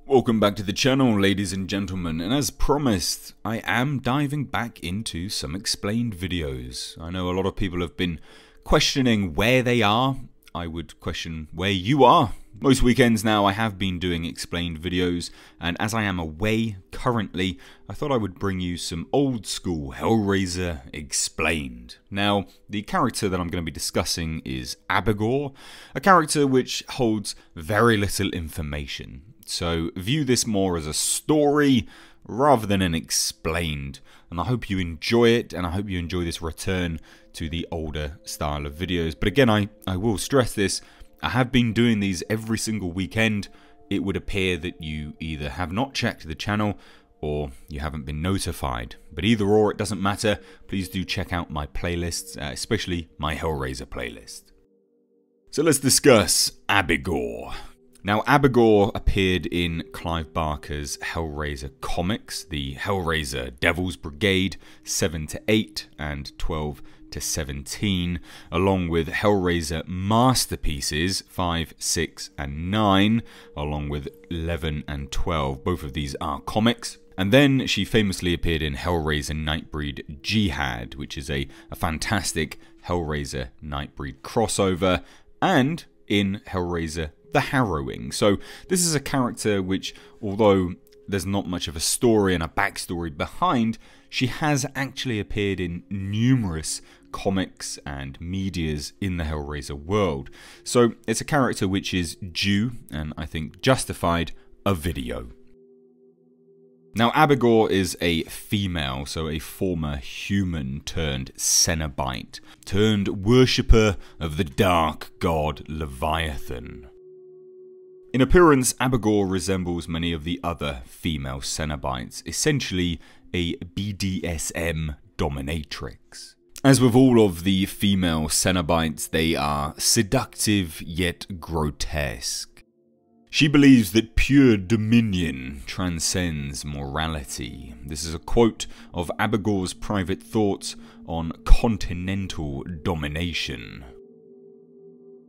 Welcome back to the channel, ladies and gentlemen, and as promised, I am diving back into some explained videos. I know a lot of people have been questioning where they are. I would question where you are. Most weekends now I have been doing explained videos, and as I am away currently, I thought I would bring you some old school Hellraiser explained. Now, the character that I'm going to be discussing is Abigor, a character which holds very little information. So view this more as a story rather than an explained, and I hope you enjoy it, and I hope you enjoy this return to the older style of videos. But again, I will stress this, I have been doing these every single weekend. It would appear that you either have not checked the channel or you haven't been notified. But either or, it doesn't matter. Please do check out my playlists, especially my Hellraiser playlist. So let's discuss Abigor. Now, Abigor appeared in Clive Barker's Hellraiser comics, the Hellraiser Devil's Brigade 7-8 and 12-17, along with Hellraiser masterpieces 5, 6 and 9, along with 11 and 12. Both of these are comics. And then she famously appeared in Hellraiser Nightbreed Jihad, which is a fantastic Hellraiser Nightbreed crossover, and in Hellraiser The Harrowing. So this is a character which, although there's not much of a story and a backstory behind, she has actually appeared in numerous comics and medias in the Hellraiser world. So it's a character which is due, and I think justified, a video. Now, Abigor is a female, so a former human turned Cenobite, turned worshipper of the dark god Leviathan. In appearance, Abigor resembles many of the other female Cenobites, essentially a BDSM dominatrix. As with all of the female Cenobites, they are seductive yet grotesque. She believes that pure dominion transcends morality. This is a quote of Abigor's private thoughts on continental domination.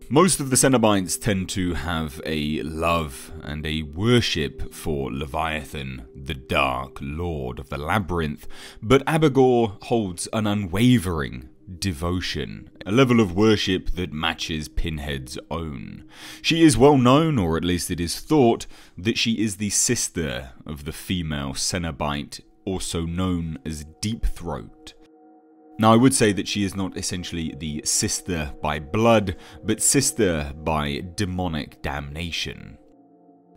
Most of the Cenobites tend to have a love and a worship for Leviathan, the Dark Lord of the Labyrinth, but Abigor holds an unwavering devotion, a level of worship that matches Pinhead's own. She is well known, or at least it is thought, that she is the sister of the female Cenobite, also known as Deep Throat. Now, I would say that she is not essentially the sister by blood, but sister by demonic damnation.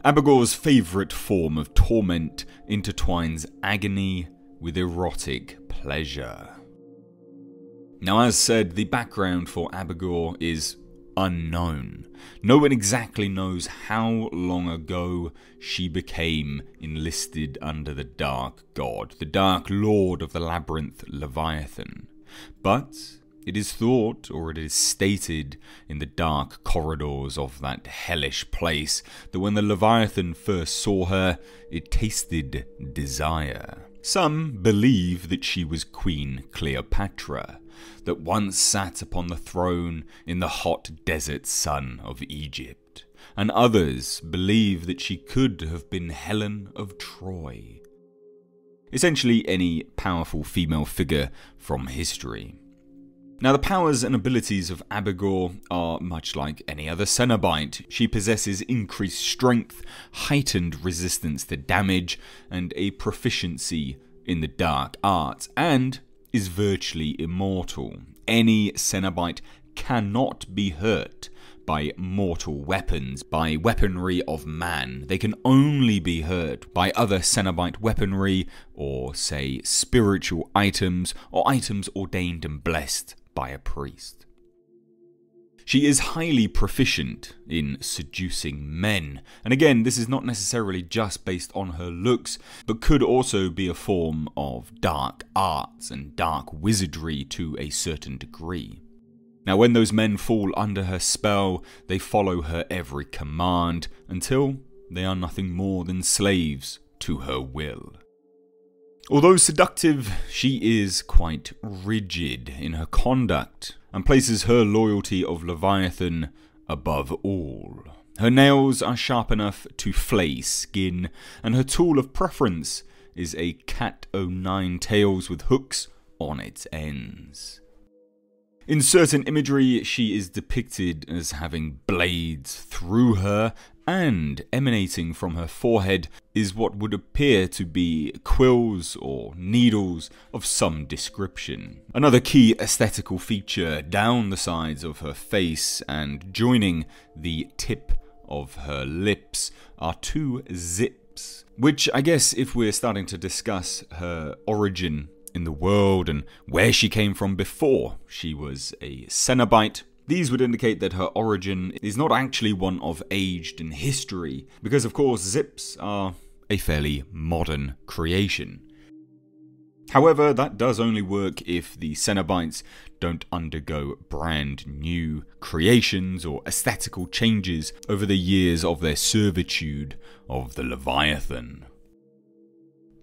Abigor's favourite form of torment intertwines agony with erotic pleasure. Now, as said, the background for Abigor is unknown. No one exactly knows how long ago she became enlisted under the Dark God, the Dark Lord of the Labyrinth, Leviathan. But it is thought, or it is stated in the dark corridors of that hellish place, that when the Leviathan first saw her, it tasted desire. Some believe that she was Queen Cleopatra, that once sat upon the throne in the hot desert sun of Egypt, and others believe that she could have been Helen of Troy. Essentially any powerful female figure from history. Now, the powers and abilities of Abigor are much like any other Cenobite. She possesses increased strength, heightened resistance to damage, and a proficiency in the dark arts, and is virtually immortal. Any Cenobite cannot be hurt by mortal weapons, by weaponry of man. They can only be hurt by other Cenobite weaponry, or say spiritual items, or items ordained and blessed by a priest. She is highly proficient in seducing men, and again, this is not necessarily just based on her looks, but could also be a form of dark arts and dark wizardry to a certain degree. Now, when those men fall under her spell, they follow her every command until they are nothing more than slaves to her will. Although seductive, she is quite rigid in her conduct and places her loyalty of Leviathan above all. Her nails are sharp enough to flay skin, and her tool of preference is a cat o' nine tails with hooks on its ends. In certain imagery, she is depicted as having blades through her, and emanating from her forehead is what would appear to be quills or needles of some description. Another key aesthetical feature down the sides of her face and joining the tip of her lips are two zips, which I guess if we're starting to discuss her origin in the world and where she came from before she was a Cenobite, these would indicate that her origin is not actually one of aged in history, because of course zips are a fairly modern creation. However, that does only work if the Cenobites don't undergo brand new creations or aesthetical changes over the years of their servitude of the Leviathan.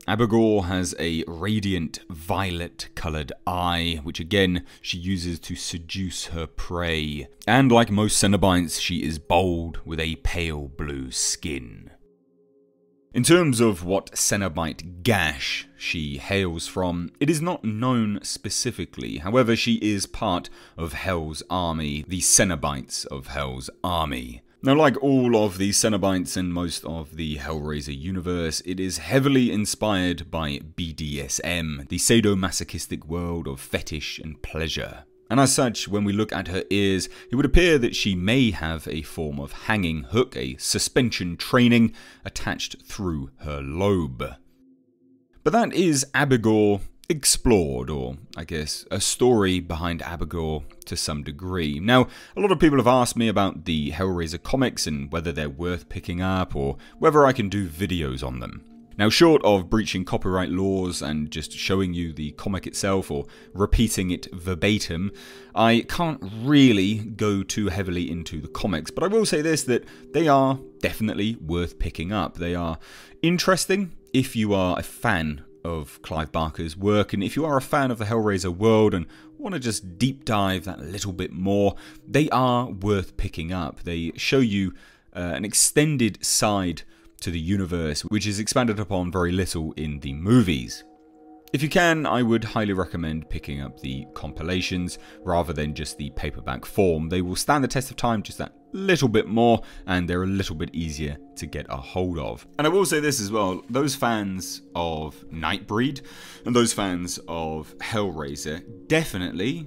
Abigor has a radiant violet-coloured eye, which again she uses to seduce her prey. And like most Cenobites, she is bold with a pale blue skin. In terms of what Cenobite gash she hails from, it is not known specifically. However, she is part of Hell's army, the Cenobites of Hell's army. Now, like all of the Cenobites and most of the Hellraiser universe, it is heavily inspired by BDSM, the sadomasochistic world of fetish and pleasure. And as such, when we look at her ears, it would appear that she may have a form of hanging hook, a suspension training, attached through her lobe. But that is Abigor explored, or I guess a story behind Abigor to some degree. Now, a lot of people have asked me about the Hellraiser comics and whether they're worth picking up or whether I can do videos on them. Now, short of breaching copyright laws and just showing you the comic itself or repeating it verbatim, I can't really go too heavily into the comics, but I will say this, that they are definitely worth picking up. They are interesting if you are a fan of Clive Barker's work, and if you are a fan of the Hellraiser world and want to just deep dive that little bit more, they are worth picking up. They show you an extended side to the universe, which is expanded upon very little in the movies. If you can, I would highly recommend picking up the compilations rather than just the paperback form. They will stand the test of time just that little bit more, and they're a little bit easier to get a hold of. And I will say this as well, those fans of Nightbreed and those fans of Hellraiser definitely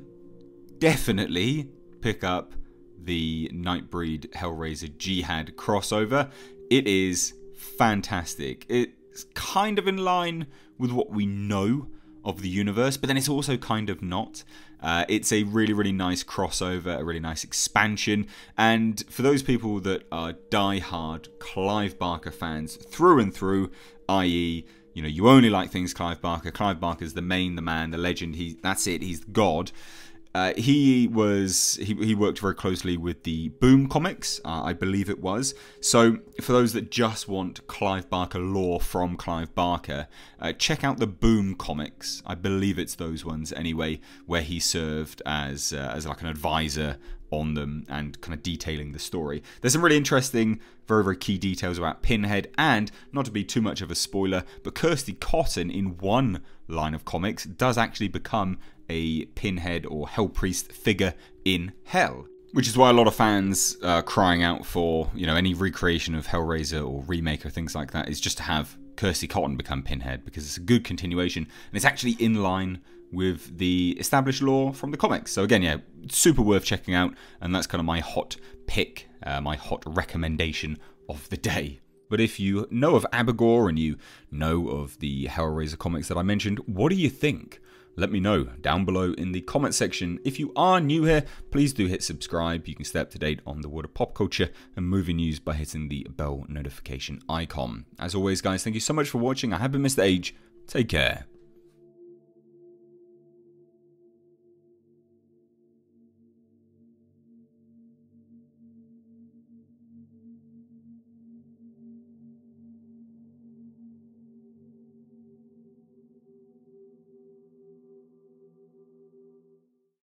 pick up the Nightbreed Hellraiser Jihad crossover. It is fantastic. It's kind of in line with what we know of the universe, but then it's also kind of not. It's a really nice crossover, a really nice expansion, and for those people that are die-hard Clive Barker fans through and through, i.e., you know, you only like things Clive Barker's the man, the legend, that's it, he's God. He worked very closely with the Boom comics, I believe it was. So for those that just want Clive Barker lore from Clive Barker, check out the Boom comics. I believe it's those ones anyway, where he served as like an advisor on them and kind of detailing the story. There's some really interesting, very key details about Pinhead, and not to be too much of a spoiler, but Kirsty Cotton in one line of comics does actually become a Pinhead or Hell Priest figure in Hell, which is why a lot of fans are crying out for, you know, any recreation of Hellraiser or remake or things like that is just to have Kirsty Cotton become Pinhead, because it's a good continuation and it's actually in line with the established lore from the comics. So again, yeah, super worth checking out, and that's kind of my hot pick, my hot recommendation of the day. But if you know of Abigor and you know of the Hellraiser comics that I mentioned, what do you think? Let me know down below in the comment section. If you are new here, please do hit subscribe. You can stay up to date on the world of pop culture and movie news by hitting the bell notification icon. As always, guys, thank you so much for watching. I have been Mr. Age. Take care.